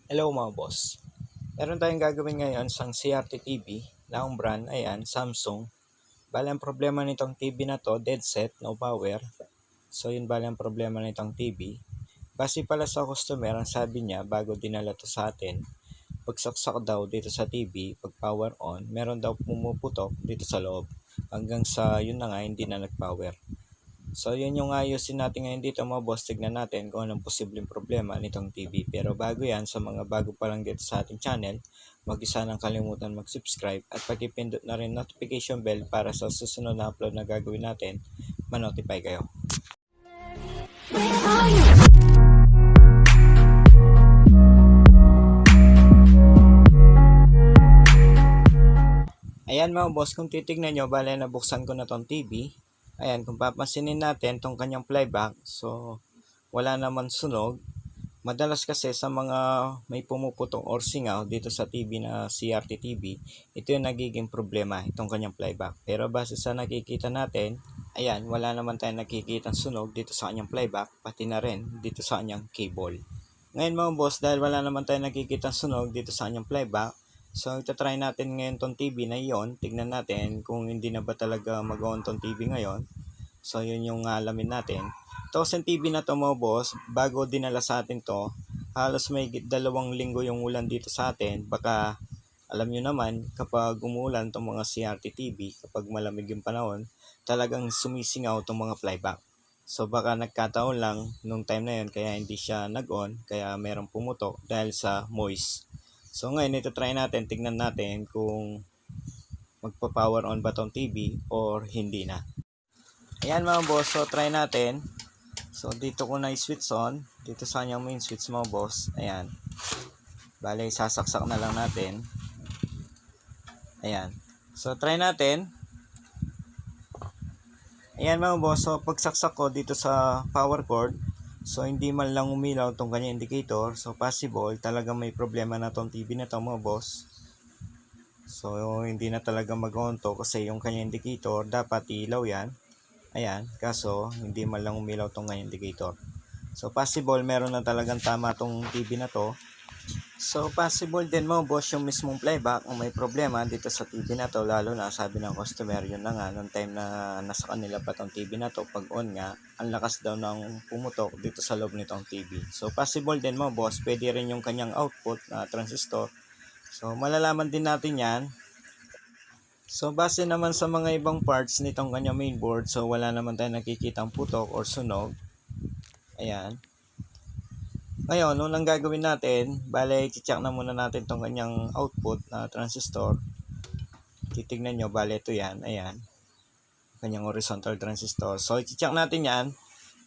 Hello mga boss. Meron tayong gagawin ngayon sa CRT TV na ang brand, ayan, Samsung. Bale ang problema nitong TV na to, dead set, no power. So yun bale ang problema nitong TV. Base pala sa customer, ang sabi niya bago dinala to sa atin, pagsaksak daw dito sa TV, pag power on, meron daw pumuputok dito sa loob. Hanggang sa yun na nga, hindi na nag-power. So yun yung ayusin natin ngayon dito mga boss, tignan natin kung anong posibleng problema nitong TV. Pero bago yan, sa mga bago pa lang dito sa ating channel, mag-isa nang kalimutan mag-subscribe at pakipindot na rin notification bell para sa susunod na upload na gagawin natin, ma-notify kayo. Ayan mga boss, kung titignan nyo, bale nabuksan ko na tong TV. Ayan, kung papansinin natin tong kanyang playback, so wala naman sunog. Madalas kasi sa mga may pumuputong or singaw dito sa TV na CRT TV, ito yung nagiging problema, itong kanyang playback. Pero base sa nakikita natin, ayan, wala naman tayong nakikita sunog dito sa kanyang playback, pati na rin dito sa kanyang cable. Ngayon mga boss, dahil wala naman tayong nakikita sunog dito sa kanyang playback, so itatry natin ngayon tong TV na iyon. Tignan natin kung hindi na ba talaga mag-on tong TV ngayon. So yun yung alamin natin. Ito TV na to mga boss, bago dinala sa atin to, halos may 2 linggo yung ulan dito sa atin. Baka alam nyo naman, kapag umulan itong mga CRT TV, kapag malamig yung panahon, talagang sumisingaw itong mga flyback. So baka nagkataon lang nung time na yun kaya hindi siya nag-on, kaya merong pumutok dahil sa moist. So ngayon ito try natin, tignan natin kung magpa-power on ba tong TV or hindi na. Ayan mga boss, so try natin. So dito ko na i-switch on, dito sa kanyang main switch mga boss. Ayan. Bale, sasaksak na lang natin. Ayan. So try natin. Ayan mga boss, so pagsaksak ko dito sa power cord, so hindi man lang umilaw tong kanyang indicator. So possible talaga may problema na tong TV na to mga boss. So hindi na talaga mag-on to kasi yung kanyang indicator dapat ilaw yan. Ayan, kaso hindi man lang umilaw tong kanyang indicator. So possible meron na talagang tama tong TV na to. So possible din mo boss yung mismong playback ang may problema dito sa TV na to, lalo na sabi ng customer yun na nga nung time na nasa kanila pa tong TV na to, pag on nga ang lakas daw ng pumutok dito sa loob nitong TV. So possible din mo boss, pwede rin yung kanyang output na transistor. So malalaman din natin yan. So base naman sa mga ibang parts nitong kanyang mainboard, so wala naman tayong nakikitang putok or sunog. Ayan. Ngayon, unang gagawin natin, bale, i-check na muna natin tong kanyang output na transistor. Titignan nyo, bale, ito yan, ayan. Kanyang horizontal transistor. So, i-check natin yan.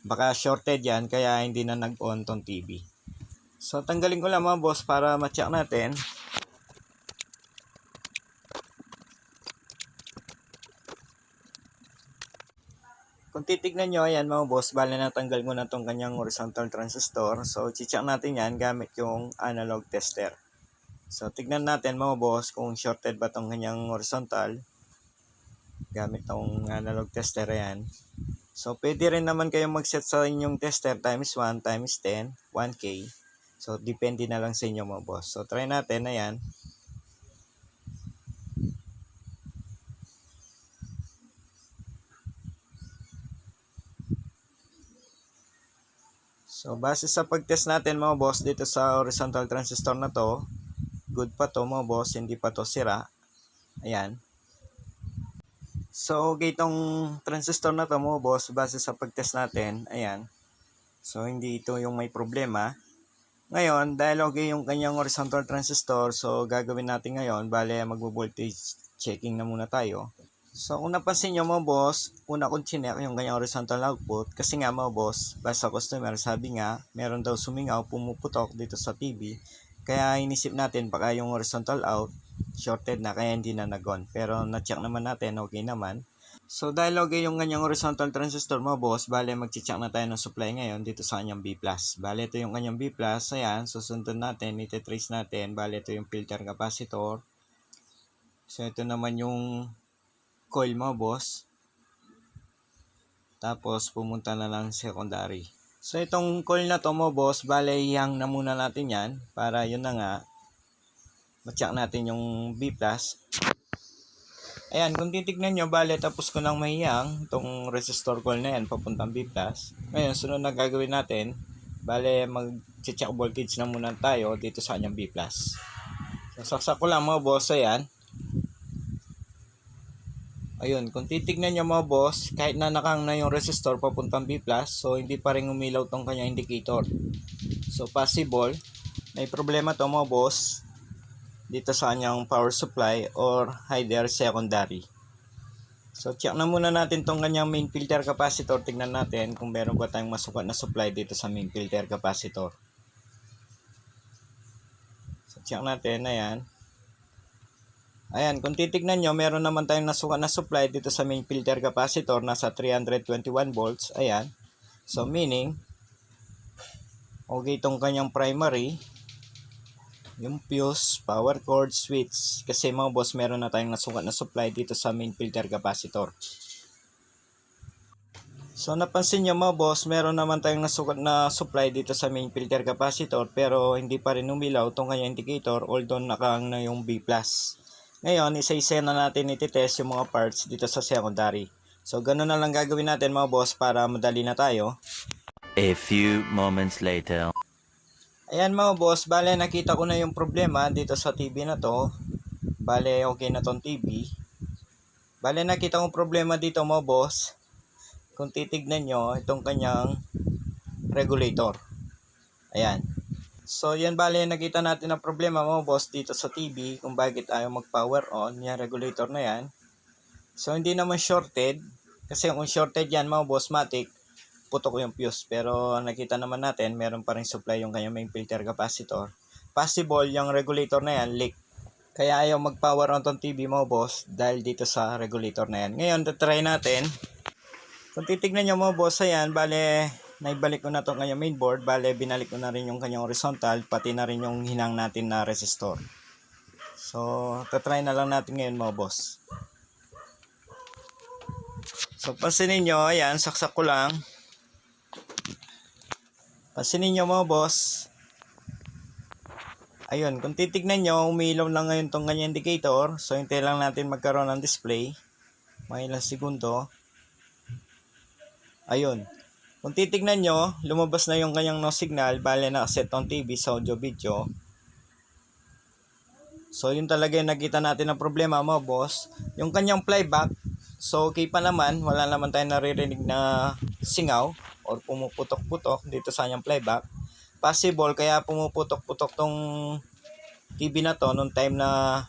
Baka shorted yan, kaya hindi na nag-on tong TV. So, tanggalin ko lang mga boss para ma-check natin. Kung titignan nyo, ayan mga boss, bale natanggal ko na tong kanyang horizontal transistor. So, i-check natin yan gamit yung analog tester. So, tignan natin mga boss kung shorted ba tong kanyang horizontal. Gamit tong analog tester yan. So, pwede rin naman kayong mag-set sa inyong tester times 1 times 10, 1K. So, depende na lang sa inyo mga boss. So, try natin na yan. So, base sa pag-test natin mga boss dito sa horizontal transistor na to, good pa to mga boss, hindi pa to sira. Ayan. So, okay itong transistor na to mga boss, base sa pag-test natin. Ayan. So, hindi ito yung may problema. Ngayon, dahil okay yung kanyang horizontal transistor, so gagawin natin ngayon, bale magbo-voltage checking na muna tayo. So kung napansin nyo mga boss, una kong chinek yung kanyang horizontal output kasi nga mga boss, basta customer sabi nga, meron daw sumingaw, pumuputok dito sa TV. Kaya inisip natin baka yung horizontal out, shorted na kaya hindi na nag-on. Pero na-check naman natin, okay naman. So dahil okay yung kanyang horizontal transistor mga boss, bale mag-check na tayo ng supply ngayon dito sa kanyang B+. Bale ito yung kanyang B+, ayan, susundan natin, iti-trace natin, bale ito yung filter capacitor. So ito naman yung coil mga boss. Tapos pumunta na lang secondary. So itong coil na to mo boss, bale yang na muna natin yan para yun na nga ma-check natin yung B+. Ayan, kung titignan nyo, bale tapos ko nang mahiyang itong resistor coil na yan papuntang B+. Ngayon, sunod na gagawin natin, bale mag-check voltage na muna tayo dito sa kanyang B+. So, saksak ko lang mga boss, ayan. Ayun, kung titignan nyo mga boss, kahit na nakang na yung resistor papuntang B+, so hindi pa rin umilaw tong kanyang indicator. So possible, may problema to mga boss dito sa kanyang power supply or either secondary. So check na muna natin tong kanyang main filter capacitor. Tignan natin kung meron ba tayong masukat na supply dito sa main filter capacitor. So check natin, ayan. Ayan, kung titignan nyo, meron naman tayong nasukat na supply dito sa main filter capacitor, nasa 321 volts. Ayan. So, meaning, okay itong kanyang primary, yung fuse, power cord, switch. Kasi mga boss, meron na tayong nasukat na supply dito sa main filter capacitor. So, napansin nyo mga boss, meron naman tayong nasukat na supply dito sa main filter capacitor, pero hindi pa rin umilaw itong kanyang indicator, although nakaang na yung B+. Ngayon, isa-isa na natin ititest yung mga parts dito sa secondary. So, ganun na lang gagawin natin mga boss para madali na tayo. A few moments later. Ayan mga boss, bale nakita ko na yung problema dito sa TV na to. Bale okay na tong TV. Bale nakita kong problema dito mga boss. Kung titignan nyo, itong kanyang regulator. Ayan. So yan bale nakita natin ang problema mga boss dito sa TV kung bakit ayaw mag-power on yung regulator na yan. So hindi naman shorted kasi kung shorted yan mga boss matic putok yung fuse, pero nakita naman natin meron pa rin supply yung kanyang main filter capacitor. Possible yung regulator na yan leak. Kaya ayaw mag-power on tong TV mga boss dahil dito sa regulator na yan. Ngayon try natin. Kung titignan nyo mga boss, ayan bale naibalik ko na itong kanyang mainboard, bale binalik ko na rin yung kanyang horizontal, pati na rin yung hinang natin na resistor. So, tatry na lang natin ngayon mga boss. So, pansinin nyo, ayan, saksak ko lang. Pansinin nyo mga boss. Ayun, kung titignan nyo, umiilaw lang ngayon itong kanyang indicator. So, hintay lang natin magkaroon ng display. Mga ilang segundo. Ayun. Kung titignan nyo, lumabas na yung kanyang no signal, bale nakaset on TV sa audio video. So yun talaga yung nakita natin ng problema mga boss. Yung kanyang playback, so okay pa naman, wala naman tayong naririnig na singaw or pumuputok-putok dito sa kanyang playback. Possible kaya pumuputok-putok tong TV na to nung time na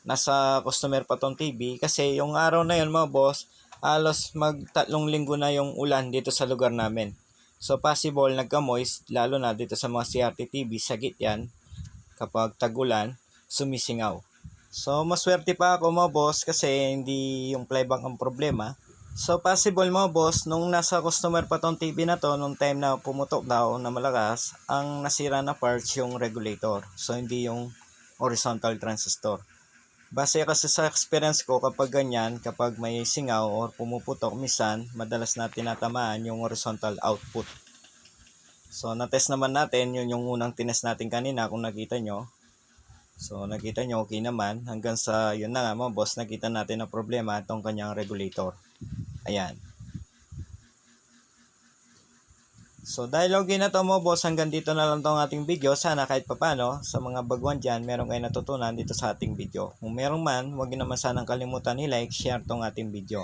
nasa customer pa tong TV. Kasi yung araw na yun mga boss, halos mag-3 linggo na yung ulan dito sa lugar namin. So possible nagka-moist, lalo na dito sa mga CRT TV, sagit yan. Kapag tag-ulan, sumisingaw. So maswerte pa ako mga boss kasi hindi yung playback ang problema. So possible mga boss, nung nasa customer pa tong TV na to, nung time na pumutok daw na malakas, ang nasira na parts yung regulator. So hindi yung horizontal transistor. Base kasi sa experience ko kapag ganyan, kapag may singaw or pumuputok, minsan madalas na tinatamaan yung horizontal output. So na-test naman natin, yun yung unang tinest natin kanina kung nakita nyo. So nakita nyo okay naman, hanggang sa yun na nga mga boss, nakita natin ang problema itong kanyang regulator. Ayan. So dahil okay na to mga boss, hanggang dito na lang tong ating video. Sana kahit papano sa mga baguhan dyan, meron kayo natutunan dito sa ating video. Kung meron man, huwag nyo naman sanang kalimutan i-like, share tong ating video.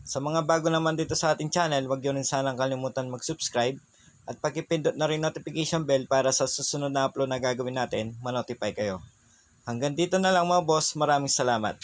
Sa mga bago naman dito sa ating channel, huwag nyo rin sanang kalimutan mag-subscribe at pakipindot na rin notification bell para sa susunod na upload na gagawin natin, ma-notify kayo. Hanggang dito na lang mga boss, maraming salamat.